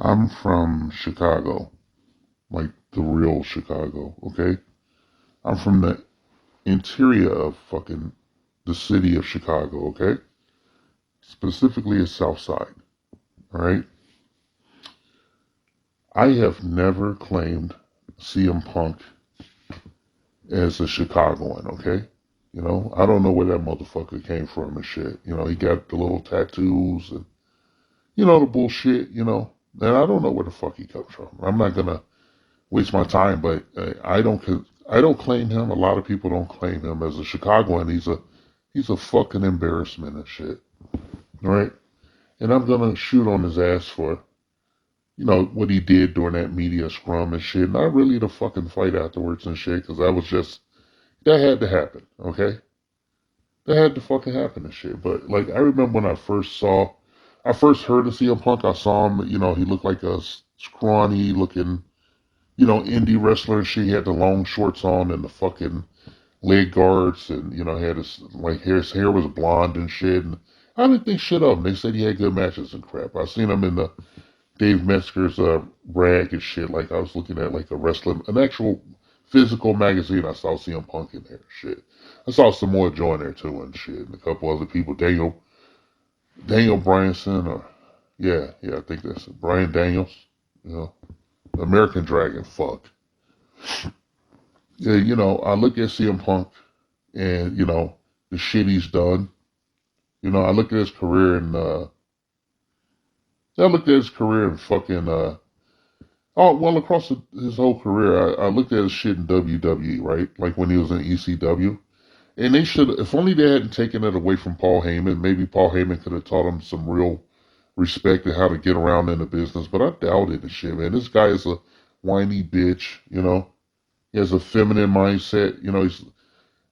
I'm from Chicago, like the real Chicago, okay? I'm from the interior of fucking the city of Chicago, okay? Specifically the South Side, all right? I have never claimed CM Punk as a Chicagoan, okay? I don't know where that motherfucker came from and shit. He got the little tattoos and, the bullshit, and I don't know where the fuck he comes from. I'm not gonna waste my time, but I don't claim him. A lot of people don't claim him as a Chicagoan. He's a fucking embarrassment and shit. All right, and I'm gonna shoot on his ass for what he did during that media scrum and shit. Not really the fucking fight afterwards and shit, because that had to happen. Okay, that had to fucking happen and shit. But like I remember when I first heard of CM Punk. I saw him. He looked like a scrawny looking indie wrestler and shit. He had the long shorts on and the fucking leg guards and, had his hair was blonde and shit. And I didn't think shit of him. They said he had good matches and crap. I seen him in the Dave Metzger's rag and shit. Like I was looking at like an actual physical magazine. I saw CM Punk in there and shit. I saw Samoa Joe in there too and shit. And a couple other people. Daniel Bryanson or, yeah, I think that's it. Brian Daniels. You know, American Dragon, fuck. Yeah, I look at CM Punk and, the shit he's done. I look at his career and, I looked at his career and fucking, across his whole career, I looked at his shit in WWE, right? Like when he was in ECW. And if only they hadn't taken it away from Paul Heyman, maybe Paul Heyman could have taught him some real respect and how to get around in the business. But I doubt it and shit, man. This guy is a whiny bitch. He has a feminine mindset.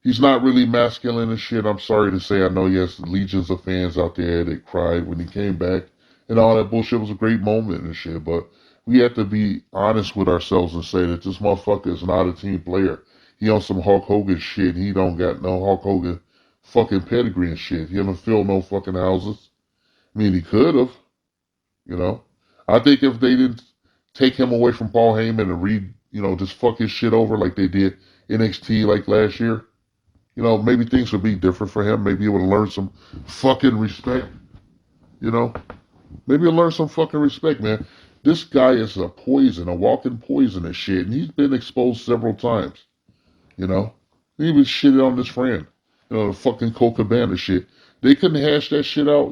He's not really masculine and shit. I'm sorry to say. I know he has legions of fans out there that cried when he came back and all that bullshit. Was a great moment and shit. But we have to be honest with ourselves and say that this motherfucker is not a team player. He on some Hulk Hogan shit. He don't got no Hulk Hogan fucking pedigree and shit. He haven't filled no fucking houses. I mean, he could have, you know. I think if they didn't take him away from Paul Heyman and just fuck his shit over like they did NXT like last year, maybe things would be different for him. Maybe he would have learned some fucking respect, you know. Maybe he'll learn some fucking respect, man. This guy is a poison, a walking poison and shit, and he's been exposed several times, you know. He was shitting on his friend, the fucking Cole Cabana shit. They couldn't hash that shit out.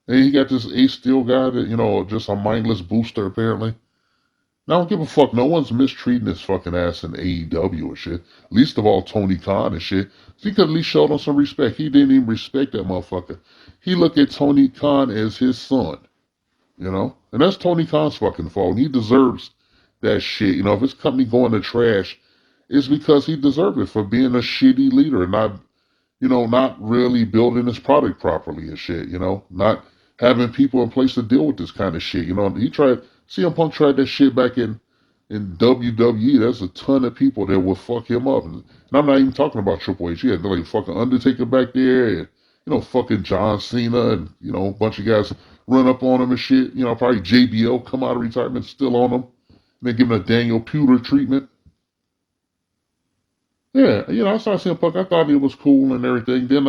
And he got this Ace Steel guy that, just a mindless booster apparently. I don't give a fuck. No one's mistreating his fucking ass in AEW and shit. Least of all Tony Khan and shit. He could at least show him some respect. He didn't even respect that motherfucker. He looked at Tony Khan as his son. And that's Tony Khan's fucking fault. He deserves that shit. If his company going to trash, it's because he deserved it for being a shitty leader and not really building his product properly and shit, not having people in place to deal with this kind of shit. CM Punk tried that shit back in WWE. There's a ton of people that will fuck him up. And I'm not even talking about Triple H. He had like fucking Undertaker back there and, fucking John Cena and, a bunch of guys run up on him and shit. Probably JBL come out of retirement still on him. And they give him a Daniel Pewter treatment. Yeah, I saw CM Punk. I thought he was cool and everything. Then,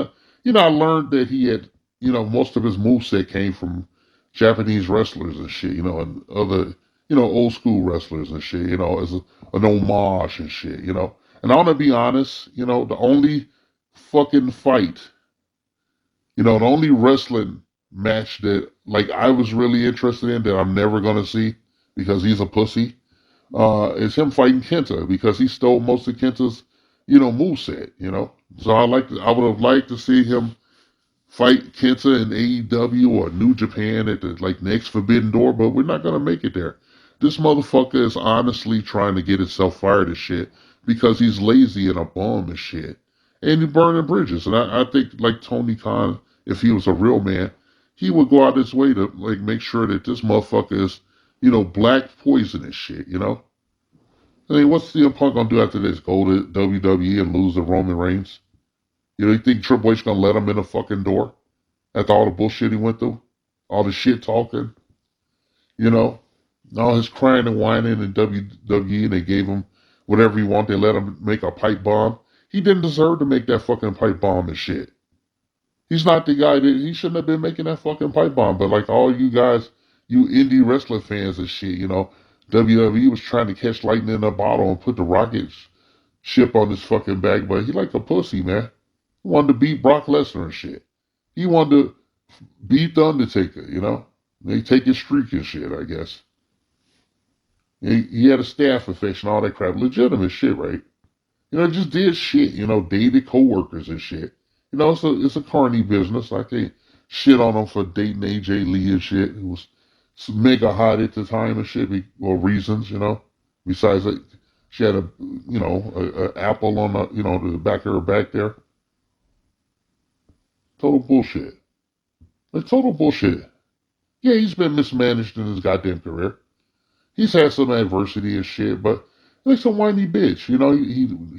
I learned that he had, most of his moveset came from Japanese wrestlers and shit, and other, old school wrestlers and shit, as an homage and shit. And I want to be honest, the only fucking fight, the only wrestling match that, like, I was really interested in that I'm never going to see because he's a pussy, is him fighting Kenta because he stole most of Kenta's, moveset. So I would have liked to see him fight Kenta in AEW or New Japan at the like next Forbidden Door, but we're not gonna make it there. This motherfucker is honestly trying to get himself fired and shit because he's lazy and a bum and shit. And he's burning bridges. And I think like Tony Khan, if he was a real man, he would go out his way to like make sure that this motherfucker is, black poison and shit. I mean, what's CM Punk gonna do after this? Go to WWE and lose to Roman Reigns? You think Triple H gonna let him in the fucking door after all the bullshit he went through, all the shit talking? You know, all his crying and whining in WWE, and they gave him whatever he wanted. They let him make a pipe bomb. He didn't deserve to make that fucking pipe bomb and shit. He's not the guy that he shouldn't have been making that fucking pipe bomb. But like all you guys, you indie wrestler fans and shit, WWE was trying to catch lightning in a bottle and put the rocket ship on his fucking back, but he like a pussy, man. He wanted to beat Brock Lesnar and shit. He wanted to beat the Undertaker. They take his streak and shit, I guess. He had a staph infection, all that crap. Legitimate shit, right? Just did shit, dated coworkers and shit. It's a carny business. I can't shit on him for dating AJ Lee and shit. It was mega hot at the time and shit, reasons. Besides, like, she had a apple on the back of her back there. Total bullshit. Like, total bullshit. Yeah, he's been mismanaged in his goddamn career. He's had some adversity and shit, but like some whiny bitch.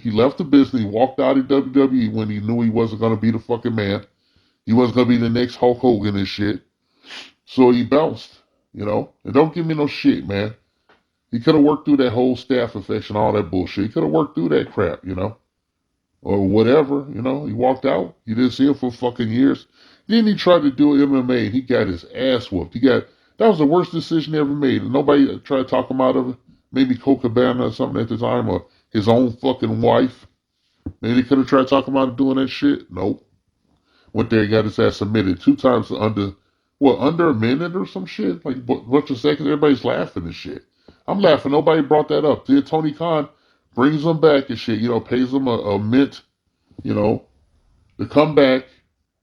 He left the business. He walked out of WWE when he knew he wasn't gonna be the fucking man. He wasn't gonna be the next Hulk Hogan and shit. So he bounced. And don't give me no shit, man. He could have worked through that whole staph infection, all that bullshit. He could have worked through that crap. Or whatever. He walked out. You didn't see him for fucking years. Then he tried to do MMA and he got his ass whooped. That was the worst decision he ever made. And nobody tried to talk him out of it. Maybe Colt Cabana or something at the time, or his own fucking wife. Maybe they could have tried to talk him out of doing that shit. Nope. Went there and got his ass submitted 2 times under a minute or some shit? Like, a bunch of seconds, everybody's laughing and shit. I'm laughing. Nobody brought that up. Then Tony Khan brings him back and shit, pays him a mint, to come back.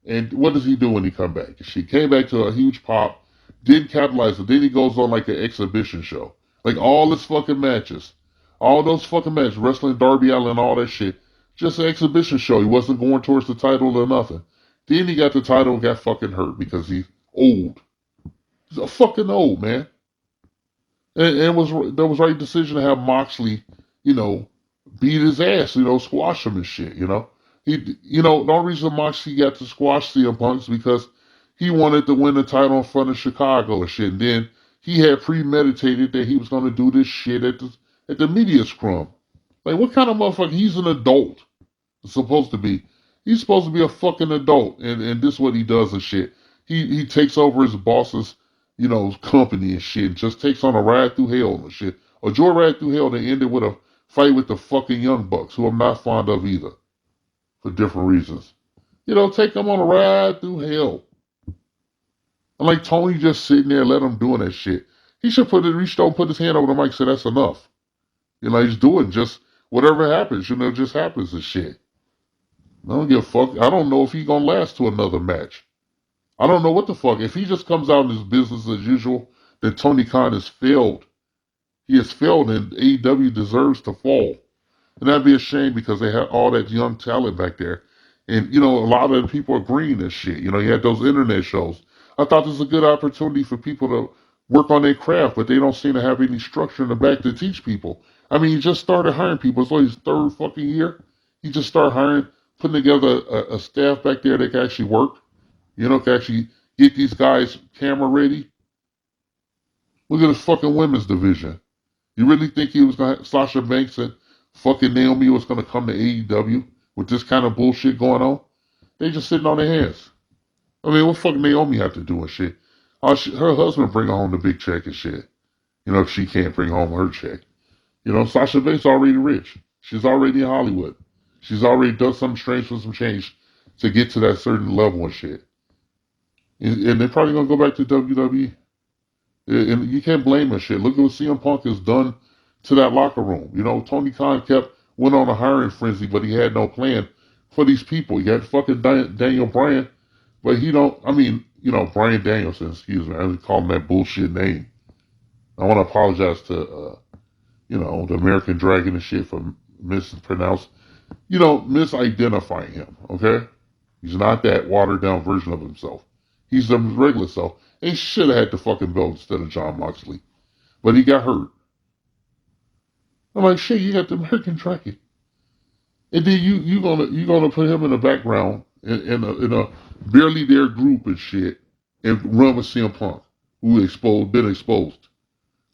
And what does he do when he come back? She came back to a huge pop, didn't capitalize it. Then he goes on like an exhibition show. Like all his fucking matches. All those fucking matches, wrestling Darby Allin, all that shit. Just an exhibition show. He wasn't going towards the title or nothing. Then he got the title and got fucking hurt because he's old. He's a fucking old, man. And that was right decision to have Moxley, beat his ass, squash him and shit. The only reason Moxley got to squash CM Punk is because he wanted to win the title in front of Chicago and shit. And then he had premeditated that he was going to do this shit at the media scrum. Like, what kind of motherfucker? He's an adult. It's supposed to be. He's supposed to be a fucking adult. And this is what he does and shit. He takes over his boss's, company and shit. And just takes on a ride through hell and shit. A joyride through hell that ended with a fight with the fucking Young Bucks, who I'm not fond of either. For different reasons. Take them on a ride through hell. And like Tony just sitting there, let him doing that shit. He should reach out, put his hand over the mic, and say that's enough. He's doing just whatever happens. Just happens and shit. I don't give a fuck. I don't know if he's gonna last to another match. I don't know what the fuck. If he just comes out in his business as usual, then Tony Khan has failed. He has failed, and AEW deserves to fall. And that'd be a shame because they had all that young talent back there. And, a lot of the people are green and shit. You had those internet shows. I thought this was a good opportunity for people to work on their craft, but they don't seem to have any structure in the back to teach people. I mean, he just started hiring people. It's like his third fucking year. He just started hiring, putting together a staff back there that can actually work. Can actually get these guys camera ready. Look at his fucking women's division. You really think he was going to, Sasha Banks and fucking Naomi was going to come to AEW with this kind of bullshit going on? They just sitting on their hands. I mean, what fuck Naomi have to do and shit? Her husband bring her home the big check and shit. If she can't bring home her check. Sasha Banks already rich. She's already in Hollywood. She's already done something strange for some change to get to that certain level and shit. And they're probably going to go back to WWE. And you can't blame her shit. Look at what CM Punk has done to that locker room. Tony Khan went on a hiring frenzy, but he had no plan for these people. He had fucking Daniel Bryan, but Bryan Danielson, excuse me. I call him that bullshit name. I want to apologize to, the American Dragon and shit for misidentifying him, okay? He's not that watered down version of himself. He's the regular self. And he should have had the fucking belt instead of Jon Moxley. But he got hurt. I'm like, shit, you got the American Dragon. And then you gonna put him in the background in a barely there group and shit and run with CM Punk. been exposed.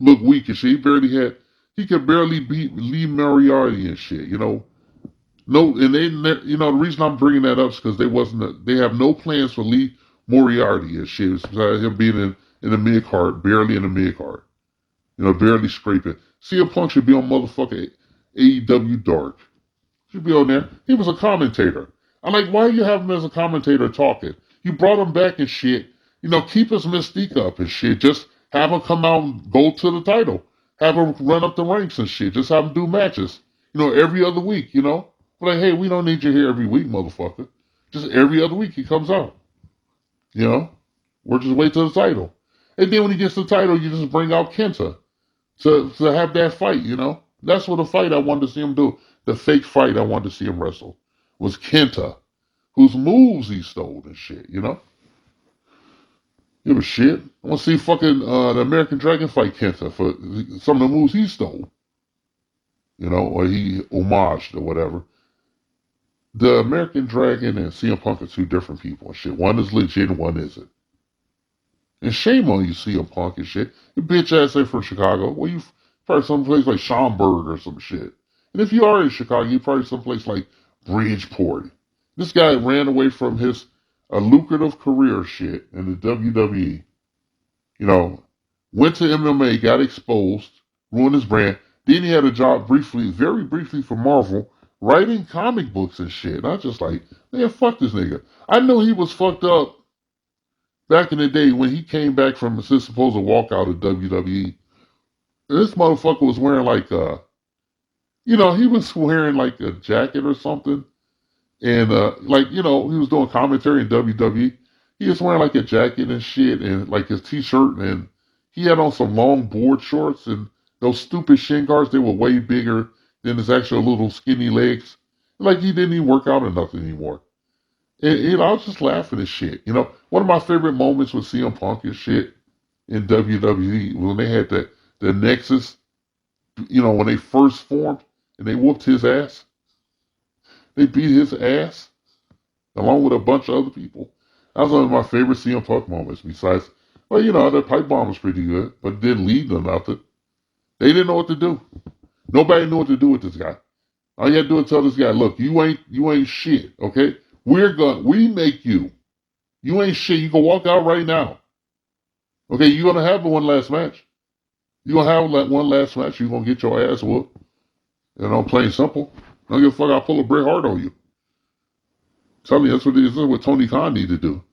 Look weak and shit. He could barely beat Lee Moriarty and shit, you know. No, and the reason I'm bringing that up is because they have no plans for Lee Moriarty and shit. Besides him being in the mid card, barely in the mid card, barely scraping. CM Punk should be on motherfucking AEW Dark. Should be on there. He was a commentator. I'm like, why you have him as a commentator talking? You brought him back and shit. Keep his mystique up and shit. Just have him come out and go to the title. Have him run up the ranks and shit. Just have him do matches. Every other week, But like, hey, we don't need you here every week, motherfucker. Just every other week he comes out. We're just wait till the title. And then when he gets the title, you just bring out Kenta to have that fight, That's what the fight I wanted to see him do. The fake fight I wanted to see him wrestle was Kenta, whose moves he stole and shit, Give a shit. I want to see fucking the American Dragon fight Kenta for some of the moves he stole, or he homaged or whatever. The American Dragon and CM Punk are two different people and shit. One is legit and one isn't. And shame on you, CM Punk and shit. You bitch ass ain't from Chicago. Well, you probably someplace like Schaumburg or some shit. And if you are in Chicago, you probably someplace like Bridgeport. This guy ran away from his lucrative career shit in the WWE. Went to MMA, got exposed, ruined his brand. Then he had a job very briefly for Marvel, writing comic books and shit. And I was just like, man, fuck this nigga. I know he was fucked up back in the day when he came back from his supposed walkout of WWE. This motherfucker was wearing like he was wearing like a jacket or something. And he was doing commentary in WWE. He was wearing like a jacket and shit and like his t-shirt, and he had on some long board shorts and those stupid shin guards. They were way bigger than his actual little skinny legs. Like he didn't even work out or nothing anymore. And I was just laughing at shit. One of my favorite moments with CM Punk and shit in WWE when they had the Nexus, when they first formed and they whooped his ass. They beat his ass along with a bunch of other people. That was one of my favorite CM Punk moments. Besides, the pipe bomb was pretty good, but it didn't lead to nothing. They didn't know what to do. Nobody knew what to do with this guy. All you had to do is tell this guy, look, you ain't shit, okay? We make you. You ain't shit. You can walk out right now. Okay, you're gonna have one last match. You're gonna have one last match. You're gonna get your ass whooped. Plain simple. Don't give a fuck. I'll pull a Bret Hart on you. Tell me, that's what Tony Khan need to do.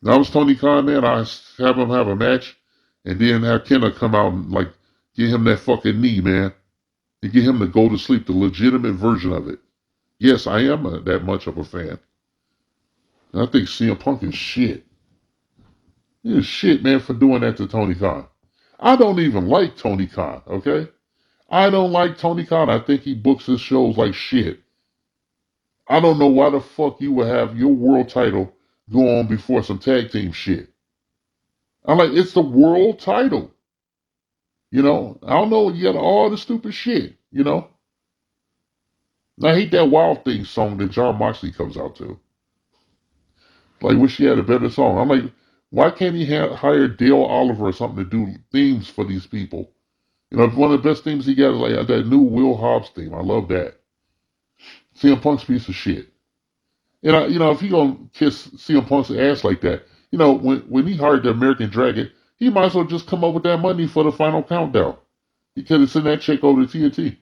If I was Tony Khan, man, I have him have a match, and then have Kenna come out and like get him that fucking knee, man, and get him to go to sleep. The legitimate version of it. Yes, I am that much of a fan. And I think CM Punk is shit. He is shit, man, for doing that to Tony Khan. I don't even like Tony Khan, okay? I don't like Tony Khan. I think he books his shows like shit. I don't know why the fuck you would have your world title go on before some tag team shit. I'm like, it's the world title. I don't know, you got all the stupid shit, I hate that Wild Thing song that John Moxley comes out to. Like, wish he had a better song. I'm like, why can't he hire Dale Oliver or something to do themes for these people? One of the best themes he got is like that new Will Hobbs theme. I love that. CM Punk's piece of shit. And if he gonna kiss CM Punk's ass like that, when he hired the American Dragon, he might as well just come up with that money for the final countdown. He could have sent that check over to TNT.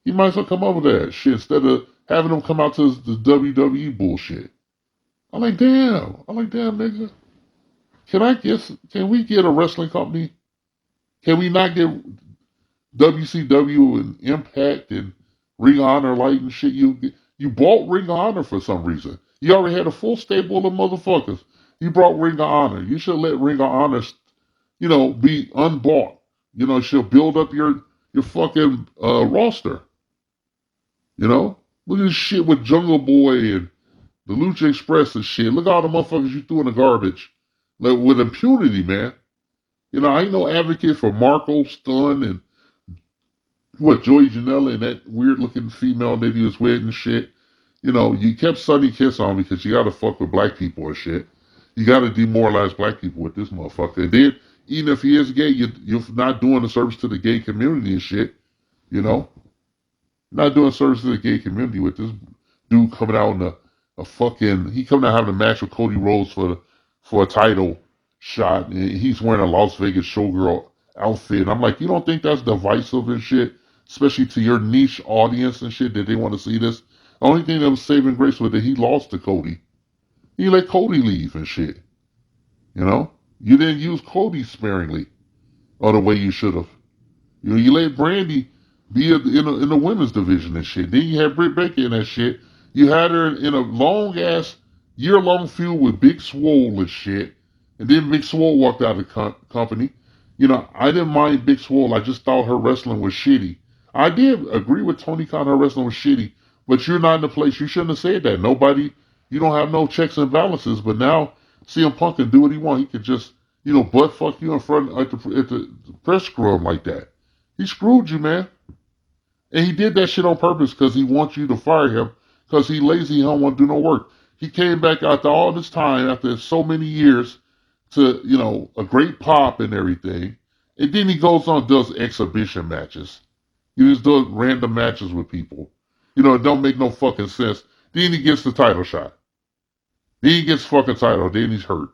He might as well come up with that shit instead of having them come out to the WWE bullshit. I'm like, damn, nigga. Can we get a wrestling company? Can we not get WCW and Impact and Ring of Honor Light and shit? You bought Ring of Honor for some reason. You already had a full stable of motherfuckers. You brought Ring of Honor. You should let Ring of Honor, be unbought. She'll build up your fucking roster. Look at this shit with Jungle Boy and the Lucha Express and shit. Look at all the motherfuckers you threw in the garbage. Like, with impunity, man. I ain't no advocate for Marco Stunt and Joey Janela and that weird looking female that he was with and shit. You kept Sunny Kiss on because you gotta fuck with black people and shit. You gotta demoralize black people with this motherfucker. And then even if he is gay, you're not doing a service to the gay community and shit. You know, not doing service to the gay community with this dude coming out in a fucking he coming out having a match with Cody Rhodes for a title shot, and he's wearing a Las Vegas showgirl outfit. And I'm like, you don't think that's divisive and shit, especially to your niche audience and shit that they want to see this? The only thing that was saving grace was that he lost to Cody. He let Cody leave and shit. You know, you didn't use Cody sparingly or the way you should have. You know, you let Brandy be in the women's division and shit. Then you had Britt Baker in that shit. You had her in a long ass year long feud with Big Swole and shit. And then Big Swole walked out of the company. You know, I didn't mind Big Swole. I just thought her wrestling was shitty. I did agree with Tony Khan. Her wrestling was shitty, but you're not in the place. You shouldn't have said that. Nobody. You don't have no checks and balances. But now CM Punk can do what he wants. He can just butt fuck you in front at the press scrum like that. He screwed you, man. And he did that shit on purpose because he wants you to fire him because he lazy. He don't want to do no work. He came back after all this time, after so many years, to, a great pop and everything. And then he goes on and does exhibition matches. He just does random matches with people. It don't make no fucking sense. Then he gets the title shot. Then he gets fucking title. Then he's hurt.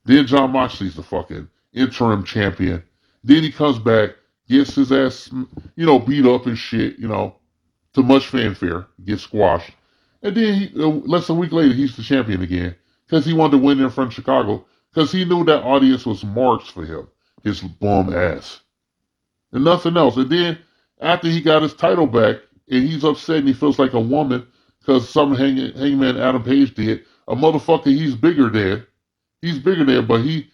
Then John Moxley's the fucking interim champion. Then he comes back, gets his ass, beat up and shit, to much fanfare, gets squashed. And then less than a week later, he's the champion again because he wanted to win in front of Chicago because he knew that audience was marks for him, his bum ass. And nothing else. And then after he got his title back and he's upset and he feels like a woman because something Hangman Adam Page did, a motherfucker he's bigger than. He's bigger than, but he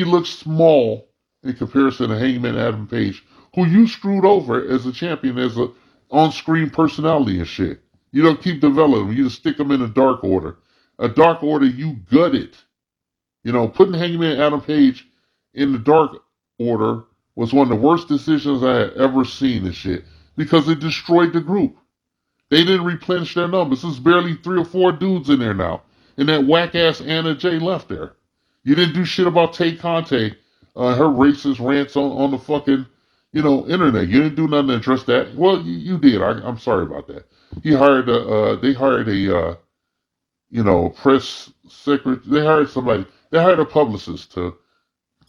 looks small in comparison to Hangman Adam Page, who you screwed over as a champion, as a on-screen personality and shit. You don't keep developing him. You just stick him in a Dark Order. A Dark Order you gutted. Putting Hangman Adam Page in the Dark Order was one of the worst decisions I had ever seen and shit because it destroyed the group. They didn't replenish their numbers. There's barely 3 or 4 dudes in there now. And that whack-ass Anna Jay left there. You didn't do shit about Tay Conte, her racist rants on the fucking, internet. You didn't do nothing to address that. Well, you did. I'm sorry about that. They hired a press secretary. They hired somebody. They hired a publicist to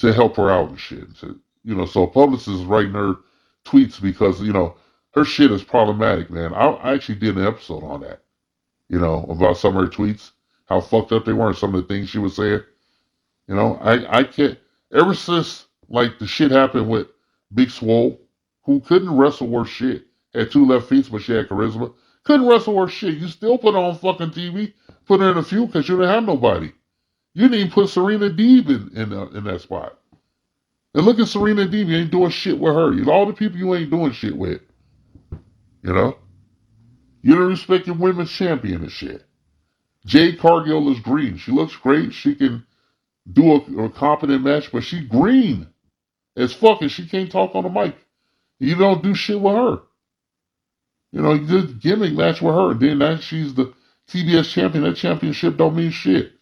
help her out and shit. So a publicist is writing her tweets because, her shit is problematic, man. I actually did an episode on that, about some of her tweets, how fucked up they were and some of the things she was saying. I can't, ever since, like, the shit happened with Big Swole, who couldn't wrestle worth shit, had 2 left feet, but she had charisma, couldn't wrestle worth shit. You still put her on fucking TV, put her in a feud because you didn't have nobody. You didn't even put Serena Deeb in that spot. And look at Serena Deeb, you ain't doing shit with her. All the people you ain't doing shit with. You don't respect your women's champion and shit. Jade Cargill is green. She looks great. She can do a competent match, but she green as fuck and she can't talk on the mic. You don't do shit with her. You did a gimmick match with her, and then now she's the TBS champion. That championship don't mean shit.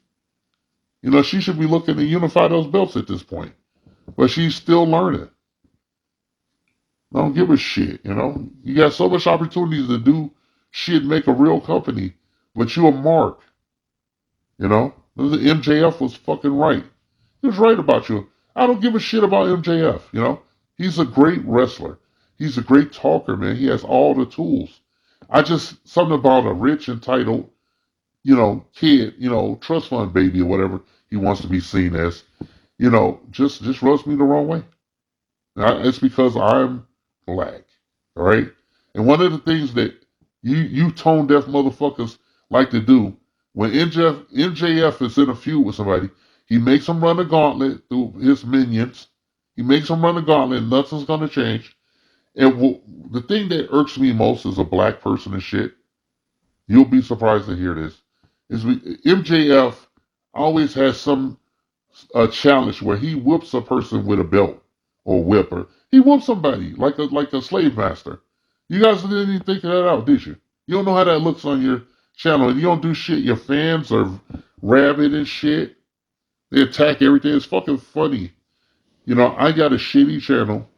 She should be looking to unify those belts at this point. But she's still learning. I don't give a shit, You got so much opportunities to do shit, make a real company, but you a mark. The MJF was fucking right. He was right about you. I don't give a shit about MJF, He's a great wrestler. He's a great talker, man. He has all the tools. Something about a rich, entitled, kid, trust fund baby or whatever he wants to be seen as, just rubs me the wrong way. It's because I'm black, all right? And one of the things that you tone deaf motherfuckers like to do, when MJF is in a feud with somebody, he makes them run a gauntlet through his minions. He makes them run a gauntlet, and nothing's going to change. And the thing that irks me most as a black person and shit, you'll be surprised to hear this, is MJF always has some challenge where he whoops a person with a belt or whipper. He whoops somebody like a slave master. You guys didn't even think of that out, did you? You don't know how that looks on your channel, and you don't do shit. Your fans are rabid and shit. They attack everything. It's fucking funny. I got a shitty channel,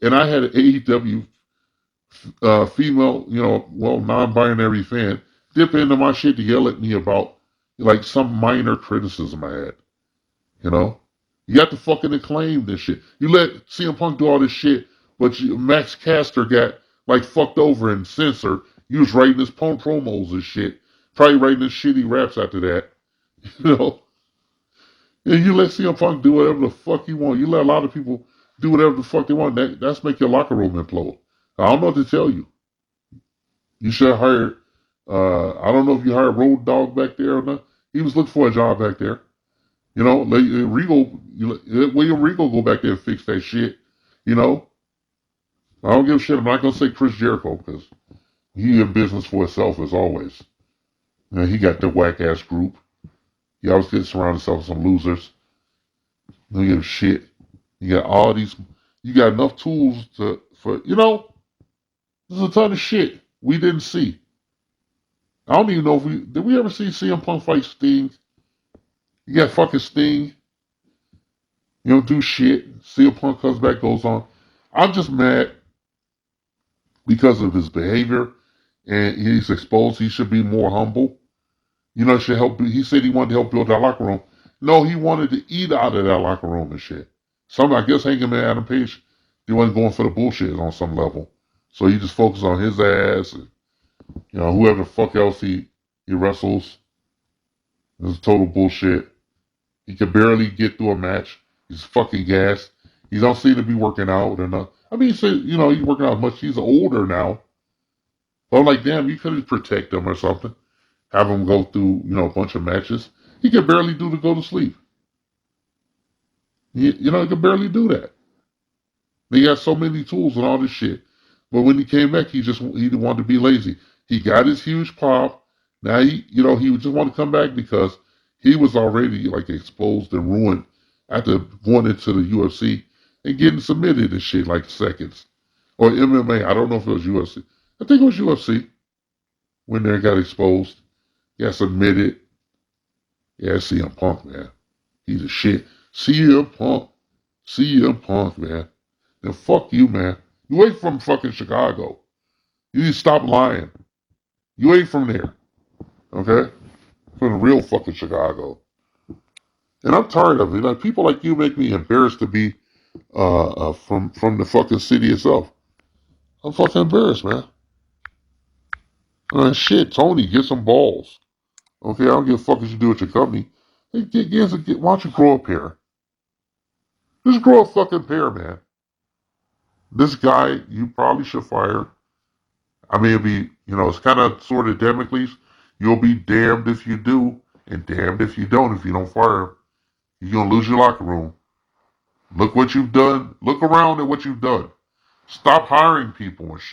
and I had an AEW female, non-binary fan dip into my shit to yell at me about like some minor criticism I had. You know, you got to fucking acclaim this shit. You let CM Punk do all this shit, but Max Caster got like fucked over and censored. He was writing his punk promos and shit. Probably writing his shitty raps after that. You know, and you let CM Punk do whatever the fuck he want. You let a lot of people do whatever the fuck they want. That's make your locker room implode. I don't know what to tell you. You should have hired. I don't know if you hired Road Dogg back there or not. He was looking for a job back there. Let William Regal go back there and fix that shit. You know, I don't give a shit. I'm not gonna say Chris Jericho because he in business for himself as always. He got the whack ass group. He always gets surrounded himself with some losers. Don't give a shit. You got all these. You got enough tools there's a ton of shit we didn't see. I don't even know if did we ever see CM Punk fight Sting? You got fucking Sting. You don't do shit. CM Punk comes back, goes on. I'm just mad because of his behavior, and he's exposed. He should be more humble. Should help. He said he wanted to help build that locker room. No, he wanted to eat out of that locker room and shit. I guess Hangman Adam Page, he wasn't going for the bullshit on some level. So he just focused on his ass and, whoever the fuck else he wrestles. It's total bullshit. He could barely get through a match. He's fucking gassed. He don't seem to be working out enough. I mean, he's working out much. He's older now. But I'm like, damn, you could protect him or something. Have him go through, a bunch of matches. He could barely do to go to sleep. He could barely do that. He got so many tools and all this shit. But when he came back, he wanted to be lazy. He got his huge pop. Now he just wanted to come back because he was already like exposed and ruined after going into the UFC and getting submitted and shit like seconds. Or MMA. I don't know if it was UFC. I think it was UFC when they got exposed. Got submitted. Yeah, CM Punk, man. He's a shit. CM Punk. CM Punk, man. Then fuck you, man. You ain't from fucking Chicago. You need to stop lying. You ain't from there. Okay? From the real fucking Chicago. And I'm tired of it. Like, people like you make me embarrassed to be from the fucking city itself. I'm fucking embarrassed, man. Shit, Tony, get some balls. Okay, I don't give a fuck what you do with your company. Hey, why don't you grow a pair? Just grow a fucking pair, man. This guy, you probably should fire. I mean, it'll be, it's kind of sort of Damocles. You'll be damned if you do, and damned if you don't. If you don't fire him, you're going to lose your locker room. Look what you've done. Look around at what you've done. Stop hiring people and shit.